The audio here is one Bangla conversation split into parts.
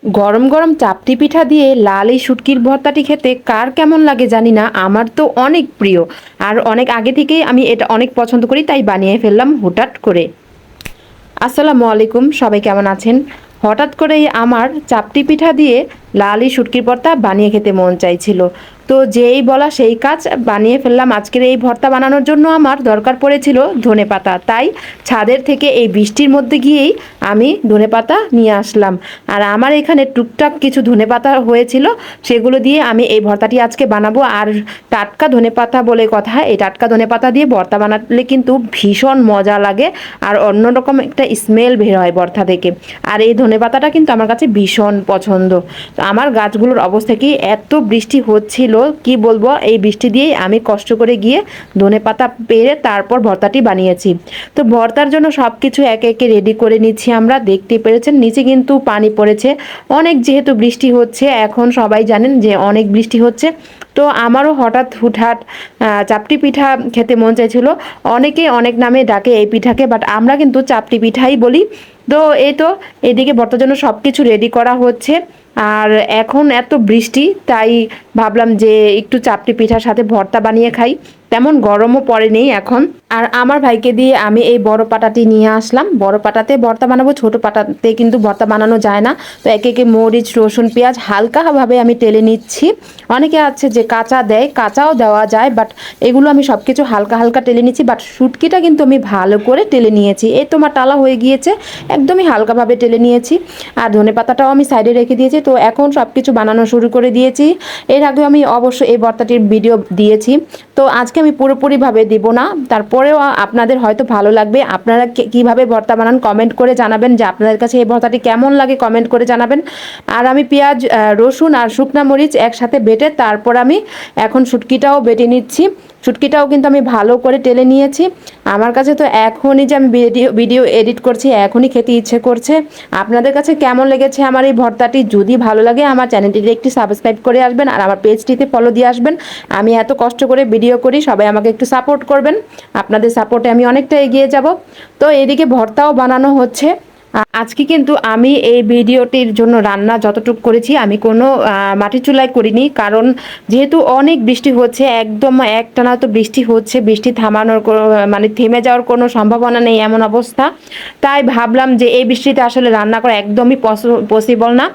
গরম গরম চাপটি পিঠা দিয়ে লাল এই শুটকির ভর্তাটি খেতে কার কেমন লাগে জানি না, আমার তো অনেক প্রিয়। আর অনেক আগে থেকেই আমি এটা অনেক পছন্দ করি, তাই বানিয়ে ফেললাম হুটহাট করে। আসসালামু আলাইকুম, সবাই কেমন আছেন? হঠাৎ করেই আমার চাপটি পিঠা দিয়ে লাল এই শুটকির ভর্তা বানিয়ে খেতে মন চাইছিল। তো যেই বলা সেই কাজ, বানিয়ে ফেললাম। আজকের এই ভর্তা বানানোর জন্য আমার দরকার পড়েছিল ধনেপাতা, তাই ছাদের থেকে এই বৃষ্টির মধ্যে গিয়েই আমি ধনেপাতা নিয়ে আসলাম। আর আমার এখানে টুকটাক কিছু ধনেপাতা হয়েছিল, সেগুলো দিয়ে আমি এই ভর্তাটি আজকে বানাবো। আর টাটকা ধনেপাতা বলে কথা, এই টাটকা ধনেপাতা দিয়ে ভর্তা বানালে কিন্তু ভীষণ মজা লাগে, আর অন্যরকম একটা স্মেল বের হয় ভর্তা থেকে। আর এই ধনেপাতাটা কিন্তু আমার কাছে ভীষণ পছন্দ। তো আমার গাছগুলোর অবস্থা কি, এত বৃষ্টি হচ্ছিল কি বলবো, এই বৃষ্টি দিয়েই আমি কষ্ট করে গিয়ে ধনেপাতা পেরে তারপর ভর্তাটি বানিয়েছি। তো ভর্তার জন্য সব কিছু একে একে রেডি করে নিচ্ছি। আমরা দেখতে পেরেছেন নিচে কিন্তু পানি পড়েছে অনেক, যেহেতু বৃষ্টি হচ্ছে। এখন সবাই জানেন যে অনেক বৃষ্টি হচ্ছে। তো আমারও হঠাৎ হুটহাট চাপটি পিঠা খেতে মন চাইছিল। অনেকে অনেক নামে ডাকে এই পিঠাকে, বাট আমরা কিন্তু চাপটি পিঠাই বলি। তো এই তো এদিকে ভর্তার জন্য সব কিছু রেডি করা হচ্ছে। আর এখন এত বৃষ্টি, তাই ভাবলাম যে একটু চাপটি পিঠার সাথে ভর্তা বানিয়ে খাই। তেমন গরমও পড়েনি এখন। আর আমার ভাইকে দিয়ে আমি এই বড় পাটাটি নিয়ে আসলাম। বড় পাটাতে ভর্তা বানাবো, ছোট পাটাতে কিন্তু ভর্তা বানানো যায় না। তো একে একে মরিচ, রসুন, পেঁয়াজ হালকাভাবে আমি টেলে নিচ্ছি। অনেকে আছে যে কাঁচা দেয়, কাঁচাও দেওয়া যায়, বাট এগুলো আমি সব কিছু হালকা হালকা টেলে নিচ্ছি। বাট শুটকিটা কিন্তু আমি ভালো করে টেলে নিয়েছি। এই তোমার টালা হয়ে গিয়েছে, একদমই হালকাভাবে টেলে নিয়েছি। আর ধনেপাতাটাও আমি সাইডে রেখে দিয়েছি। তো এখন সব কিছু বানানো শুরু করে দিয়েছি। এর আগে আমি অবশ্য এই ভর্তাটির ভিডিও দিয়েছি। তো আজকে আমি পুরোপুরিভাবে দিব না, তারপরেও আপনাদের হয়তো ভালো লাগবে। আপনারা কিভাবে ভর্তা বানান কমেন্ট করে জানাবেন, যে আপনাদের কাছে এই ভর্তাটি কেমন লাগে কমেন্ট করে জানাবেন। আর আমি পেঁয়াজ, রসুন আর শুকনা মরিচ একসাথে বেটে তারপর আমি এখন শুটকিটাও বেটে নিচ্ছি। শুটকিটাও কিন্তু আমি ভালো করে টেলে নিয়েছি। আমার কাছে তো এখনই যে আমি ভিডিও এডিট করছি, এখনই খেতে ইচ্ছে করছে। আপনাদের কাছে কেমন লেগেছে আমার এই ভর্তাটি? যদি ভালো লাগে আমার চ্যানেলটিতে একটু সাবস্ক্রাইব করে আসবেন, আর আমার পেজটিতে ফলো দিয়ে আসবেন। আমি এত কষ্ট করে ভিডিও করি, সবাই আমাকে একটু সাপোর্ট করবেন। আপনাদের সাপোর্টে আমি অনেকটা এগিয়ে যাব। তো এদিকে ভর্তাও বানানো হচ্ছে। আজকে কিন্তু আমি এই ভিডিওটির জন্য রান্না যতটুকু করেছি, আমি কোনো মাটির চুলায় করিনি। কারণ যেহেতু অনেক বৃষ্টি হচ্ছে, একদম একটানা তো বৃষ্টি হচ্ছে, বৃষ্টি থামানোর মানে থেমে যাওয়ার কোনো সম্ভাবনা নেই এমন অবস্থা। তাই ভাবলাম যে এই বৃষ্টিতে আসলে রান্না করা একদমই পসিবল না।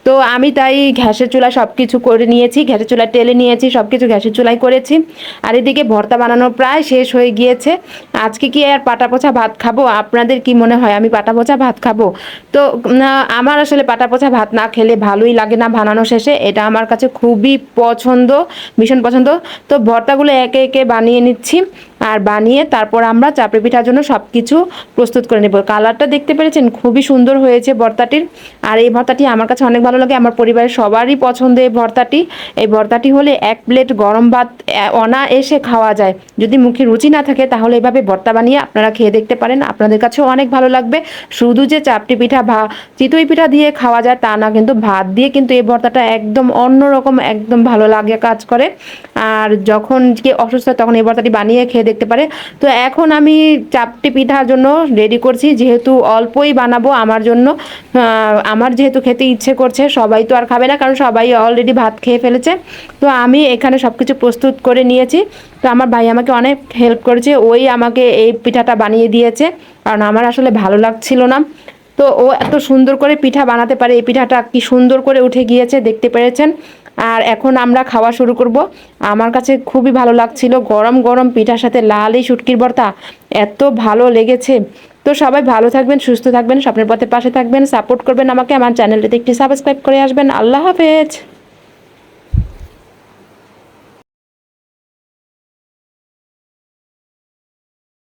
তো আমি তাই গ্যাসের চুলায় সব কিছু করে নিয়েছি, গ্যাসের চুলায় টেলে নিয়েছি, সব কিছু গ্যাসের চুলায় করেছি। আর এদিকে ভর্তা বানানো প্রায় শেষ হয়ে গিয়েছে। আজকে কি আর পাটা পোছা ভাত খাবো? আপনাদের কি মনে হয় আমি পাটা পোছা ভাত খাবো? তো আমার আসলে পাটা পোছা ভাত না খেলে ভালোই লাগে না বানানো শেষে। এটা আমার কাছে খুবই পছন্দ, ভীষণ পছন্দ। তো ভর্তাগুলো একে একে বানিয়ে নিচ্ছি। আর বানিয়ে তারপর আমরা চাপড়ি পিঠার জন্য সব কিছু প্রস্তুত করে নেব। কালারটা দেখতে পেরেছেন, খুবই সুন্দর হয়েছে ভর্তাটির। আর এই ভর্তাটি আমার কাছে অনেক ভালো লাগে, আমার পরিবারের সবারই পছন্দ এই ভর্তাটি। এই ভর্তাটি হলে এক প্লেট গরম ভাত অনায়াসে খাওয়া যায়। যদি মুখে রুচি না থাকে তাহলে এভাবে ভর্তা বানিয়ে আপনারা খেয়ে দেখতে পারেন, আপনাদের কাছেও অনেক ভালো লাগবে। শুধু যে চাপটি পিঠা বা চিতই পিঠা দিয়ে খাওয়া যায় তা না, কিন্তু ভাত দিয়ে কিন্তু এই ভর্তাটা একদম অন্যরকম, একদম ভালো লাগে কাজ করে। আর যখন কে অসুস্থ তখন এই ভর্তাটি বানিয়ে খেয়ে দেখতে পারে। তো এখন আমি চাপটি পিঠার জন্য রেডি করছি, যেহেতু অল্পই বানাবো আমার জন্য। আমার যেহেতু খেতে ইচ্ছে করছে, সবাই তো আর খাবে না, কারণ সবাই অলরেডি ভাত খেয়ে ফেলেছে। তো আমি এখানে সব কিছু প্রস্তুত করে নিয়েছি। তো আমার ভাই আমাকে অনেক হেল্প করেছে, ওই আমাকে এই পিঠাটা বানিয়ে দিয়েছে, কারণ আমার আসলে ভালো লাগছিল না। তো ও এত সুন্দর করে পিঠা বানাতে পারে, এই পিঠাটা কি সুন্দর করে উঠে গিয়েছে দেখতে পেরেছেন। আর এখন আমরা খাওয়া শুরু করব। আমার কাছে খুবই ভালো লাগছিল গরম গরম পিঠার সাথে লাল এই শুটকির ভর্তা, এত ভালো লেগেছে। তো সবাই ভালো থাকবেন, সুস্থ থাকবেন, স্বপ্নের পথে পাশে থাকবেন, সাপোর্ট করবেন আমাকে। আমার চ্যানেলটিতে একটি সাবস্ক্রাইব করে আসবেন। আল্লাহ হাফেজ।